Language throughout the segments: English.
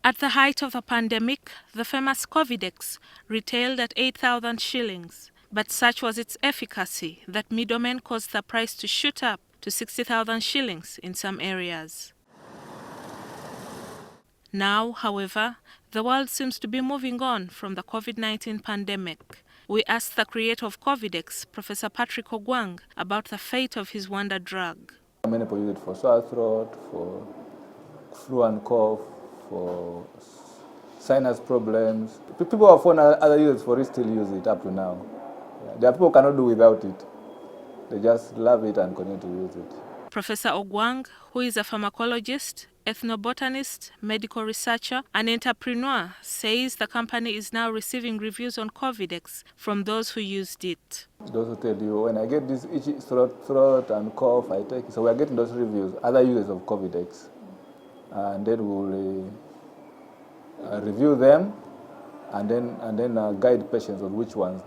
At the height of the pandemic, the famous Covidex retailed at 8,000 shillings, but such was its efficacy that middlemen caused the price to shoot up to 60,000 shillings in some areas. Now, however, the world seems to be moving on from the COVID-19 pandemic. We asked the creator of Covidex, Prof Patrick Ogwang, about the fate of his wonder drug. Many people use it for sore throat, for flu and cough, for sinus problems. People who have found other uses for it still use it up to now. There are people who cannot do without it. They just love it and continue to use it. Professor Ogwang, who is a pharmacologist, ethnobotanist, medical researcher, and entrepreneur, says the company is now receiving reviews on Covidex from those who used it. Those who tell you, when I get this itchy throat and cough, I take it. So we are getting those reviews, other users of Covidex. And then we'll review them and then guide patients on which ones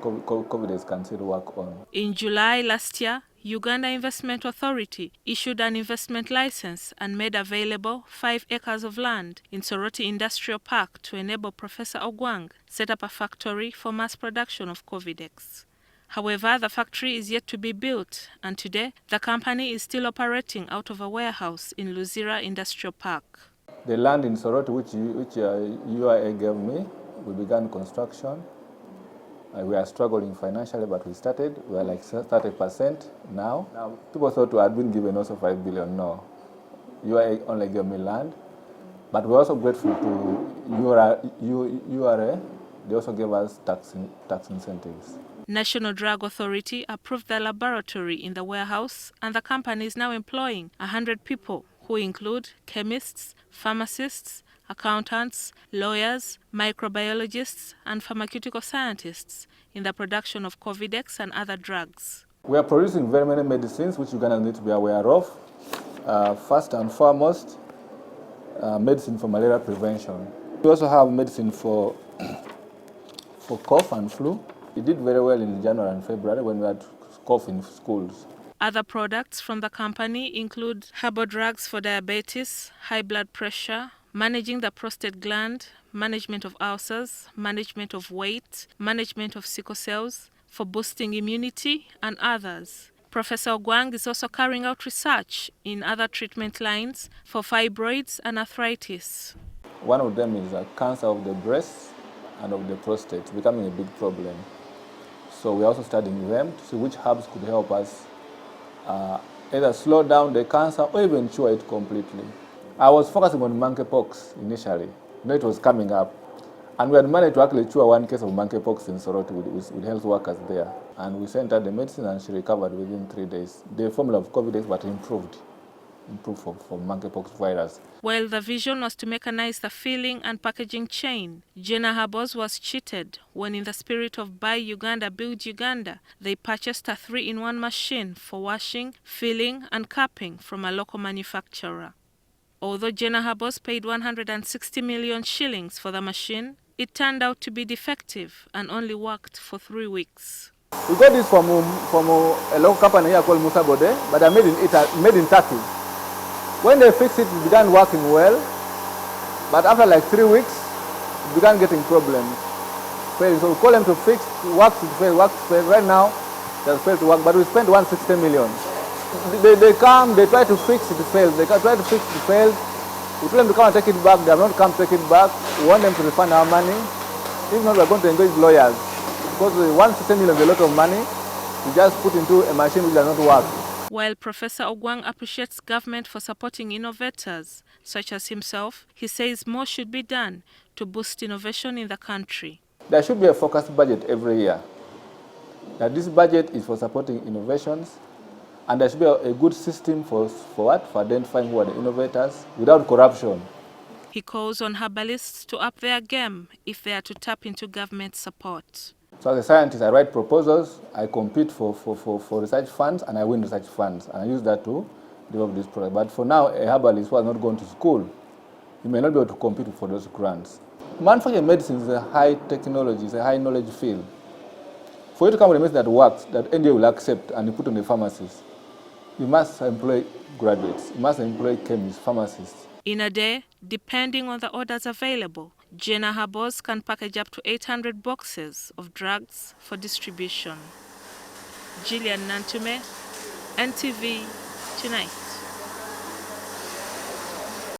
Covidex can still work on. In July last year, Uganda Investment Authority issued an investment license and made available 5 acres of land in Soroti Industrial Park to enable Professor Ogwang set up a factory for mass production of Covidex. However, the factory is yet to be built, and today the company is still operating out of a warehouse in Luzira Industrial Park. The land in Soroti, which UIA gave me, we began construction. We are struggling financially, but we started. We are like 30% now. People thought we had been given also 5 billion. No, UIA only gave me land. But we're also grateful to URA. They also gave us tax incentives. National Drug Authority approved the laboratory in the warehouse, and the company is now employing 100 people who include chemists, pharmacists, accountants, lawyers, microbiologists, and pharmaceutical scientists in the production of Covidex and other drugs. We are producing very many medicines which Ugandans need to be aware of. First and foremost, medicine for malaria prevention. We also have medicine for cough and flu. It did very well in January and February when we had cough in schools. Other products from the company include herbal drugs for diabetes, high blood pressure, managing the prostate gland, management of ulcers, management of weight, management of sickle cells, for boosting immunity, and others. Professor Ogwang is also carrying out research in other treatment lines for fibroids and arthritis. One of them is cancer of the breast and of the prostate. It's becoming a big problem. So we're also studying them to see which herbs could help us either slow down the cancer or even cure it completely. I was focusing on monkeypox initially. It was coming up. And we had managed to actually cure one case of monkeypox in Soroti with health workers there. And we sent her the medicine and she recovered within 3 days. The formula of Covidex, but improved for monkeypox virus. While the vision was to mechanize the filling and packaging chain, Jena Herbals was cheated when, in the spirit of Buy Uganda, Build Uganda, they purchased a 3-in-1 machine for washing, filling, and capping from a local manufacturer. Although Jena Herbals paid 160 million shillings for the machine, it turned out to be defective and only worked for 3 weeks. We got this from a local company here called Musa Bode, but they're made in Turkey. When they fixed it, it began working well, but after like 3 weeks, it began getting problems. So we call them to fix, work to fail, work to fail. Right now, they have failed to work, but we spent 160 million. They come, they try to fix it, fails. They try to fix it, fails. We tell them to come and take it back. They have not come to take it back. We want them to refund our money. If not, we are going to engage lawyers. Because 160 million is a lot of money. We just put into a machine which does not work. While Professor Ogwang appreciates government for supporting innovators such as himself, he says more should be done to boost innovation in the country. There should be a focused budget every year. That this budget is for supporting innovations, and there should be a good system for what? For identifying who are the innovators without corruption. He calls on herbalists to up their game if they are to tap into government support. So as a scientist, I write proposals, I compete for research funds, and I win research funds. And I use that to develop this product. But for now, a herbalist who has not gone to school, he may not be able to compete for those grants. Manufacturing medicine is a high technology, it's a high knowledge field. For you to come with a medicine that works, that NDA will accept and you put on the pharmacies, You must employ graduates. You must employ chemists, pharmacists. In a day, depending on the orders available, Jena Herbals can package up to 800 boxes of drugs for distribution. Gillian Nantume, NTV Tonight.